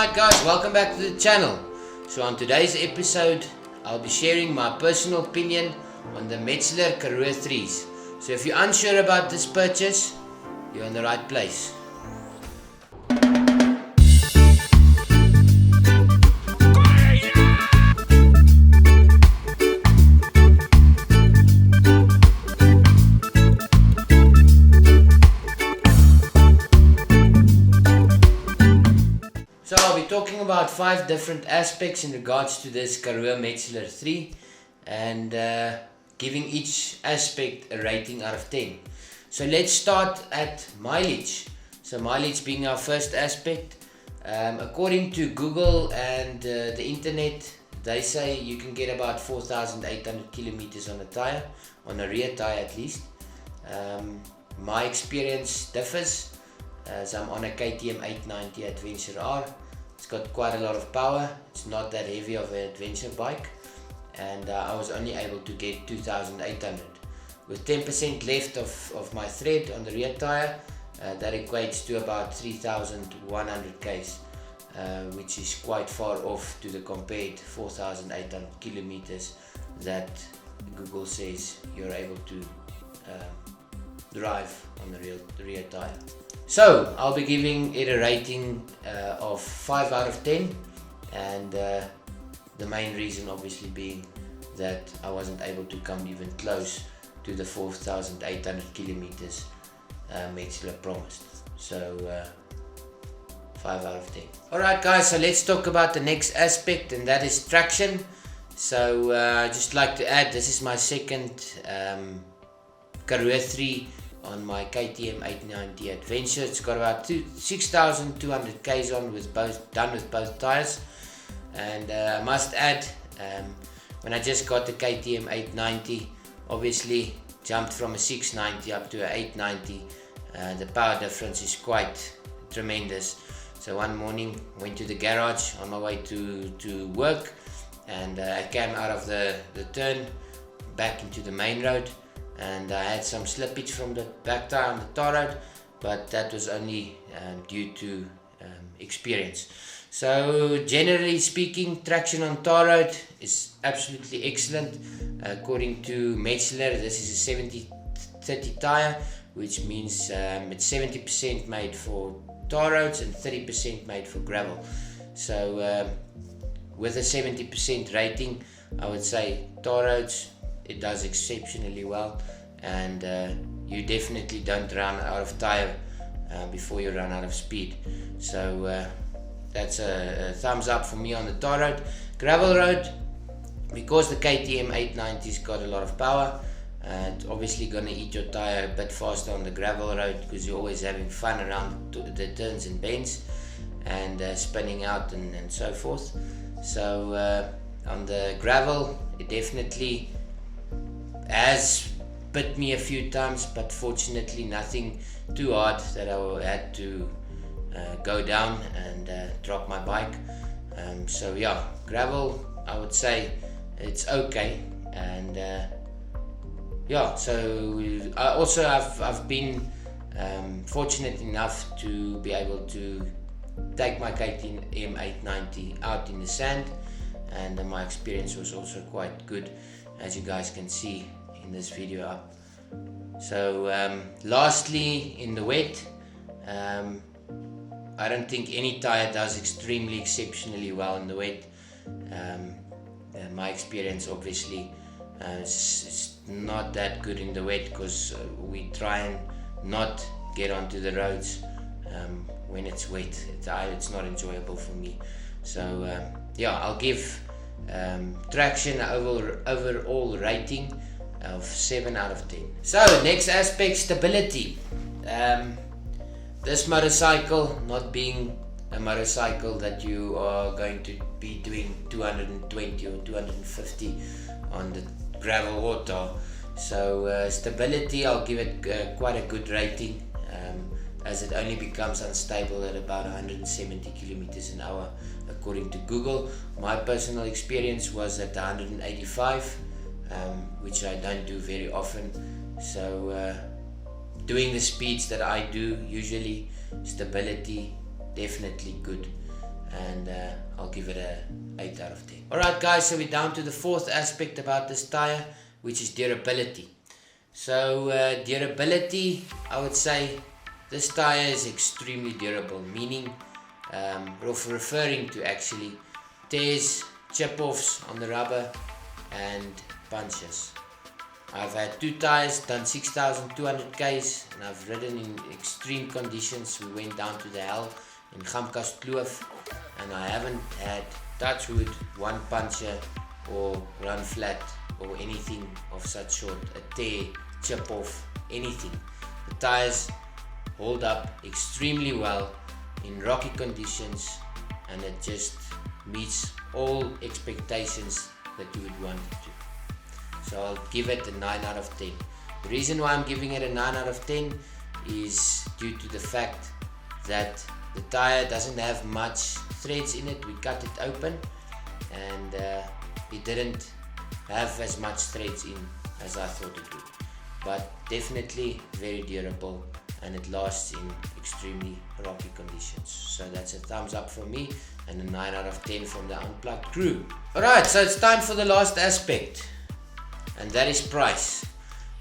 Alright guys, welcome back to the channel. So on today's episode, I'll be sharing my personal opinion on the Metzeler Karoo 3s. So if you're unsure about this purchase, you're in the right place. So I'll be talking about 5 different aspects in regards to this Karoo Metzeler 3 and giving each aspect a rating out of 10. So let's start at mileage. So mileage being our first aspect. According to Google and the internet, they say you can get about 4,800 kilometers on a tire, on a rear tire at least. My experience differs, as I'm on a KTM 890 Adventure R. It's got quite a lot of power. It's not that heavy of an adventure bike, and I was only able to get 2,800 with 10% left of my thread on the rear tire. That equates to about 3,100 k's, which is quite far off to the compared 4,800 kilometers that Google says you're able to drive on the rear tire. So I'll be giving it a rating of 5 out of 10, and the main reason obviously being that I wasn't able to come even close to the 4,800 kilometers Metzeler promised. So 5 out of 10. Alright guys, so let's talk about the next aspect, and that is traction. So I'd just like to add, this is my second Karoo 3 on my KTM 890 Adventure. It's got about 6,200 k's on with done with both tires, and I must add, when I just got the KTM 890, obviously jumped from a 690 up to a 890, the power difference is quite tremendous. So one morning went to the garage on my way to work, and I came out of the turn back into the main road, and I had some slippage from the back tire on the tar road, but that was only due to experience. So generally speaking, traction on tar road is absolutely excellent. According to Metzeler, this is a 70-30 tire, which means it's 70% made for tar roads and 30% made for gravel. So with a 70% rating, I would say tar roads, it does exceptionally well, and you definitely don't run out of tire before you run out of speed. So that's a thumbs up for me on the tar road. Gravel road, because the KTM 890's got a lot of power, it's obviously gonna eat your tire a bit faster on the gravel road, because you're always having fun around the turns and bends and spinning out and so forth. So on the gravel, it definitely has bit me a few times, but fortunately nothing too hard that I had to go down and drop my bike. So yeah, gravel, I would say it's okay. And yeah, so I've been fortunate enough to be able to take my KTM 890 out in the sand, and my experience was also quite good, as you guys can see in this video up. So lastly, in the wet, I don't think any tire does exceptionally well in the wet. My experience obviously is not that good in the wet, because we try and not get onto the roads when it's wet. It's not enjoyable for me. So yeah, I'll give traction overall rating of 7 out of 10. So next aspect, stability. This motorcycle, not being a motorcycle that you are going to be doing 220 or 250 on the gravel or tar, so stability, I'll give it quite a good rating, as it only becomes unstable at about 170 kilometers an hour according to Google. My personal experience was at 185, which I don't do very often. So doing the speeds that I do usually, stability definitely good, and and I'll give it a 8 out of 10. Alright guys, so we're down to the fourth aspect about this tire, which is durability. So durability, I would say this tire is extremely durable, meaning referring to actually tears, chip-offs on the rubber and punches. I've had 2 tires, done 6,200 Ks, and I've ridden in extreme conditions. We went down to the hell in Gamkaskloof, and I haven't had, touch wood, one puncture or run flat or anything of such sort, a tear, chip off, anything. The tires hold up extremely well in rocky conditions, and it just meets all expectations that you would want it to. So I'll give it a 9 out of 10. The reason why I'm giving it a 9 out of 10 is due to the fact that the tire doesn't have much threads in it. We cut it open, and it didn't have as much threads in as I thought it would. But definitely very durable, and it lasts in extremely rocky conditions. So that's a thumbs up from me and a 9 out of 10 from the Unplugged crew. Alright, so it's time for the last aspect, and that is price.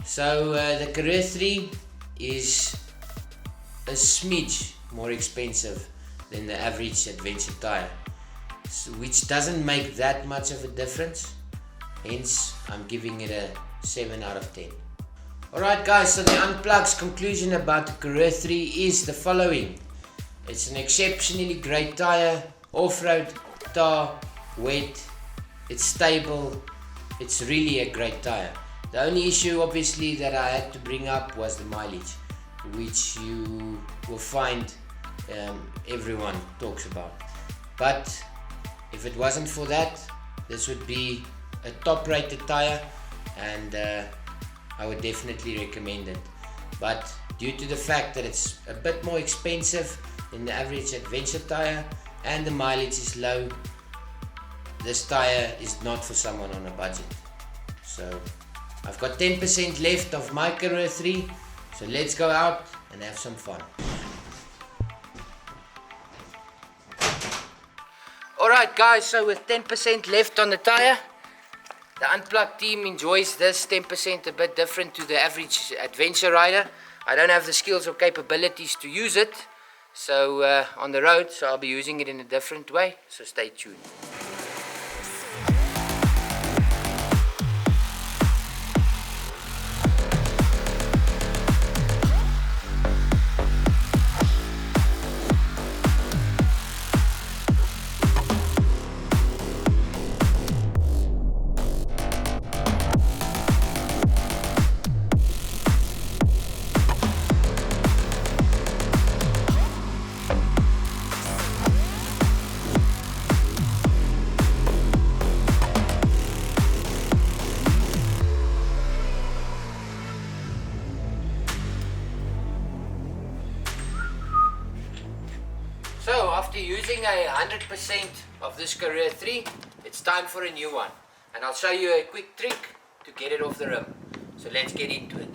So the Karoo 3 is a smidge more expensive than the average adventure tire, which doesn't make that much of a difference, hence I'm giving it a 7 out of 10. Alright guys, so the Unplugged's conclusion about the Karoo 3 is the following. It's an exceptionally great tire, off-road, tar, wet, it's stable, it's really a great tire. The only issue obviously that I had to bring up was the mileage, which you will find everyone talks about. But if it wasn't for that, this would be a top rated tire, and I would definitely recommend it. But due to the fact that it's a bit more expensive than the average adventure tire and the mileage is low, this tire is not for someone on a budget. So I've got 10% left of my Karoo 3, so let's go out and have some fun. Alright guys, so with 10% left on the tire, the Unplugged team enjoys this 10% a bit different to the average adventure rider. I don't have the skills or capabilities to use it so on the road, so I'll be using it in a different way, so stay tuned. So after using 100% of this Karoo 3, it's time for a new one, and I'll show you a quick trick to get it off the rim. So let's get into it.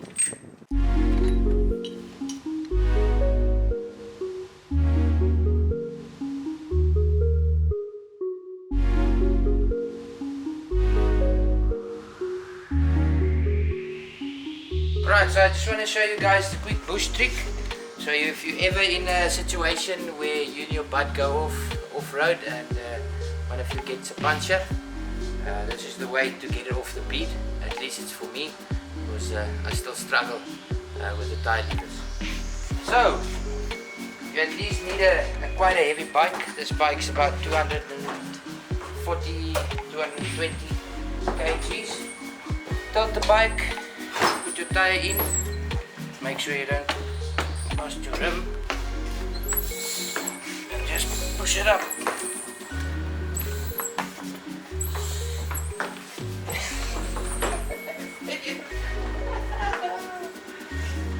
Right, so I just want to show you guys the quick bush trick. So if you're ever in a situation where you and your bud go off-road and one of you gets a puncture, this is the way to get it off the bead. At least it's for me, because I still struggle with the tire levers. So you at least need quite a heavy bike. This bike's about 240, 220 kgs. Tilt the bike, put your tire in, make sure you don't lost your rim, and just push it up.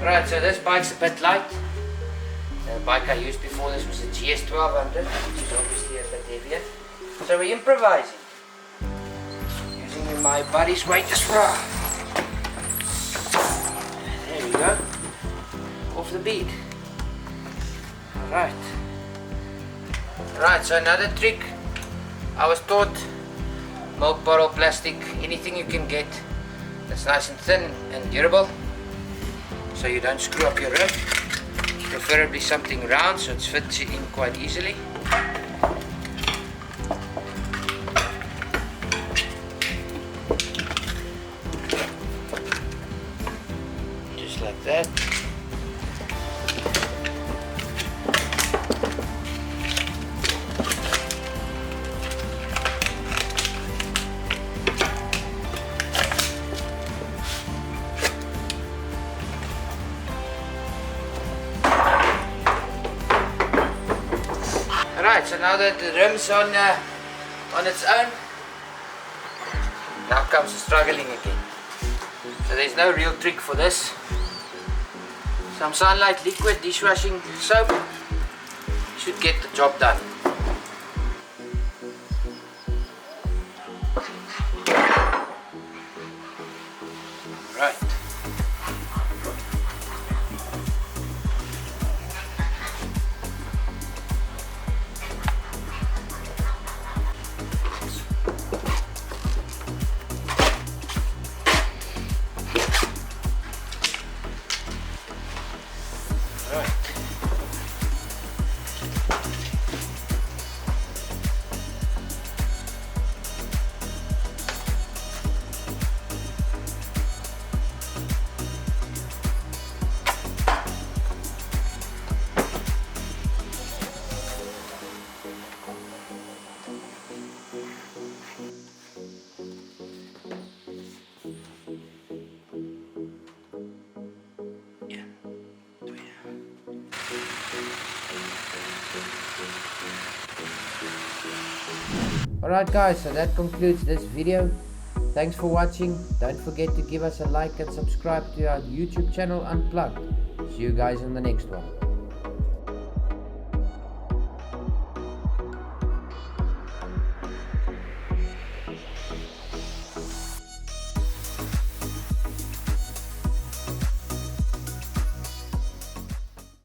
Right, so this bike's a bit light. The bike I used before this was a GS 1200, which is obviously a bit heavier. So we're improvising, using my body's weight as well. There we go. Off the bead. Alright. Right, so another trick I was taught, milk bottle, plastic, anything you can get that's nice and thin and durable, so you don't screw up your rim. Preferably something round so it fits you in quite easily. Just like that. Alright, so now that the rim's on its own, now comes the struggling again. So there's no real trick for this. Some Sunlight liquid dishwashing soap should get the job done. Right. Alright guys, so that concludes this video. Thanks for watching. Don't forget to give us a like and subscribe to our YouTube channel Unplugged. See you guys in the next one.